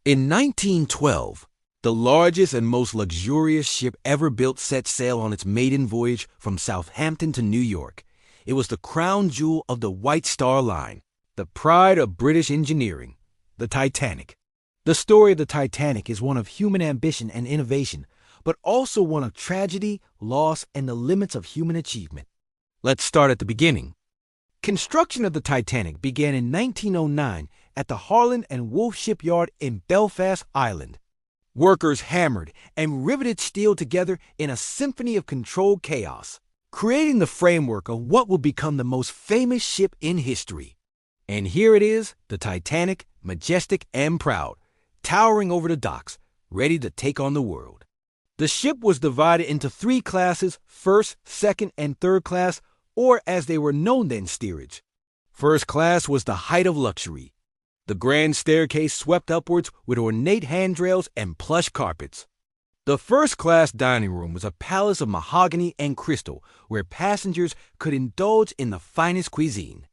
In 1912, the largest and most luxurious ship ever built set sail on its maiden voyage from Southampton to New York. It was the crown jewel of the White Star Line, the pride of British engineering, the Titanic. The story of the Titanic is one of human ambition and innovation, but also one of tragedy, loss, and the limits of human achievement. Let's start at the beginning. Construction of the Titanic began in 1909 at the Harland and Wolff shipyard in Belfast, Ireland. Workers hammered and riveted steel together in a symphony of controlled chaos, creating the framework of what will become the most famous ship in history. And here it is, the Titanic, majestic and proud, towering over the docks, ready to take on the world. The ship was divided into three classes: first, second, and third class, or as they were known then, steerage. First class was the height of luxury. The grand staircase swept upwards with ornate handrails and plush carpets. The first-class dining room was a palace of mahogany and crystal where passengers could indulge in the finest cuisine.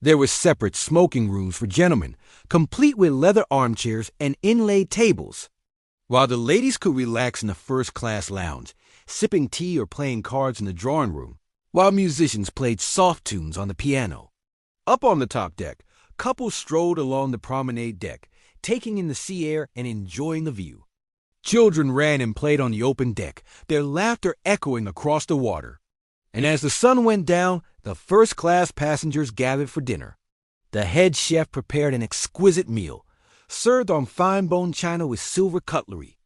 There were separate smoking rooms for gentlemen, complete with leather armchairs and inlaid tables, while the ladies could relax in the first-class lounge, sipping tea or playing cards in the drawing room, while musicians played soft tunes on the piano. Up on the top deck, couples strolled along the promenade deck, taking in the sea air and enjoying the view. Children ran and played on the open deck, their laughter echoing across the water. And as the sun went down, the first-class passengers gathered for dinner. The head chef prepared an exquisite meal, served on fine-bone china with silver cutlery.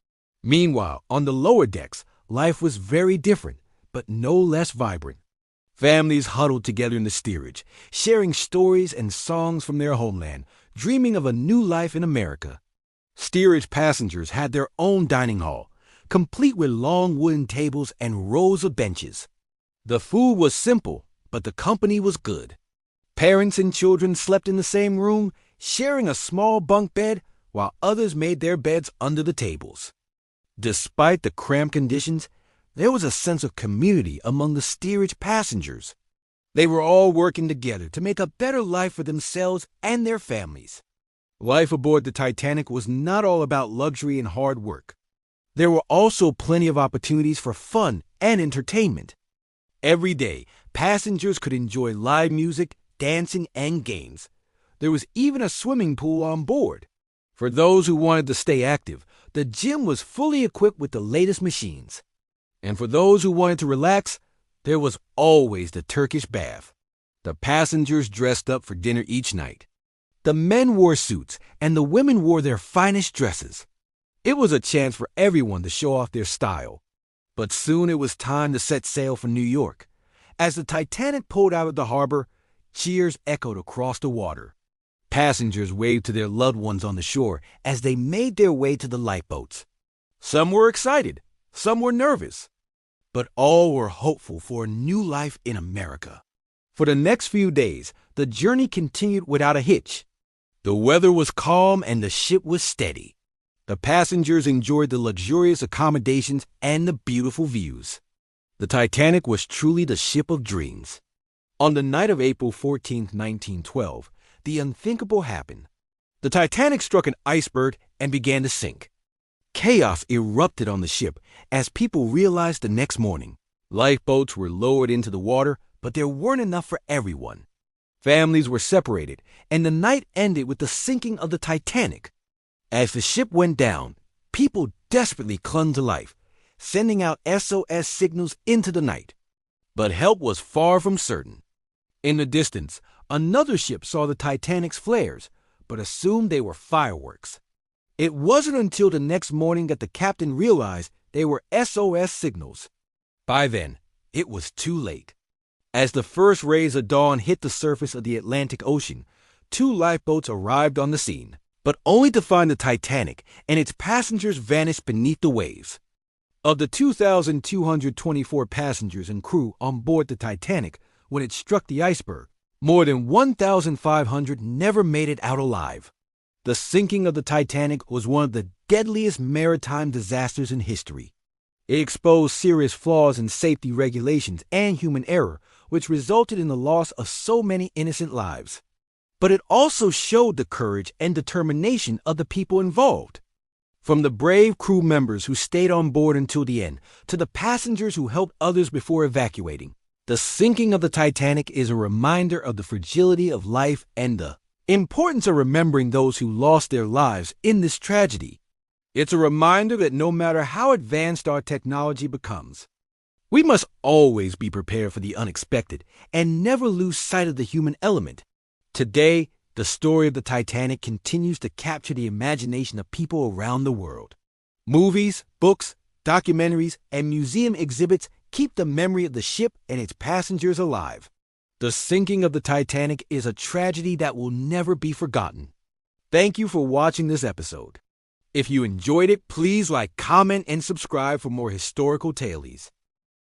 Meanwhile, on the lower decks, life was very different, but no less vibrant. Families huddled together in the steerage, sharing stories and songs from their homeland, dreaming of a new life in America. Steerage passengers had their own dining hall, complete with long wooden tables and rows of benches. The food was simple, but the company was good. Parents and children slept in the same room, sharing a small bunk bed, while others made their beds under the tables. Despite the cramped conditions, there was a sense of community among the steerage passengers. They were all working together to make a better life for themselves and their families. Life aboard the Titanic was not all about luxury and hard work. There were also plenty of opportunities for fun and entertainment. Every day, passengers could enjoy live music, dancing, and games. There was even a swimming pool on board. For those who wanted to stay active, the gym was fully equipped with the latest machines. And for those who wanted to relax, there was always the Turkish bath. The passengers dressed up for dinner each night. The men wore suits, and the women wore their finest dresses. It was a chance for everyone to show off their style. But soon it was time to set sail for New York. As the Titanic pulled out of the harbor, cheers echoed across the water. Passengers waved to their loved ones on the shore as they made their way to the lifeboats. Some were excited, some were nervous, but all were hopeful for a new life in America. For the next few days, the journey continued without a hitch. The weather was calm and the ship was steady. The passengers enjoyed the luxurious accommodations and the beautiful views. The Titanic was truly the ship of dreams. On the night of April 14, 1912, the unthinkable happened. The Titanic struck an iceberg and began to sink. Chaos erupted on the ship as people realized the next morning. Lifeboats were lowered into the water, but there weren't enough for everyone. Families were separated, and the night ended with the sinking of the Titanic. As the ship went down, people desperately clung to life, sending out SOS signals into the night. But help was far from certain. In the distance, another ship saw the Titanic's flares, but assumed they were fireworks. It wasn't until the next morning that the captain realized they were SOS signals. By then, it was too late. As the first rays of dawn hit the surface of the Atlantic Ocean, 2 lifeboats arrived on the scene, but only to find the Titanic and its passengers vanished beneath the waves. Of the 2,224 passengers and crew on board the Titanic when it struck the iceberg, more than 1,500 never made it out alive. The sinking of the Titanic was one of the deadliest maritime disasters in history. It exposed serious flaws in safety regulations and human error, which resulted in the loss of so many innocent lives. but it also showed the courage and determination of the people involved. From the brave crew members who stayed on board until the end, to the passengers who helped others before evacuating, the sinking of the Titanic is a reminder of the fragility of life and the importance of remembering those who lost their lives in this tragedy. It's a reminder that no matter how advanced our technology becomes, we must always be prepared for the unexpected and never lose sight of the human element. Today, the story of the Titanic continues to capture the imagination of people around the world. Movies, books, documentaries, and museum exhibits keep the memory of the ship and its passengers alive. The sinking of the Titanic is a tragedy that will never be forgotten. Thank you for watching this episode. If you enjoyed it, please like, comment, and subscribe for more historical tales.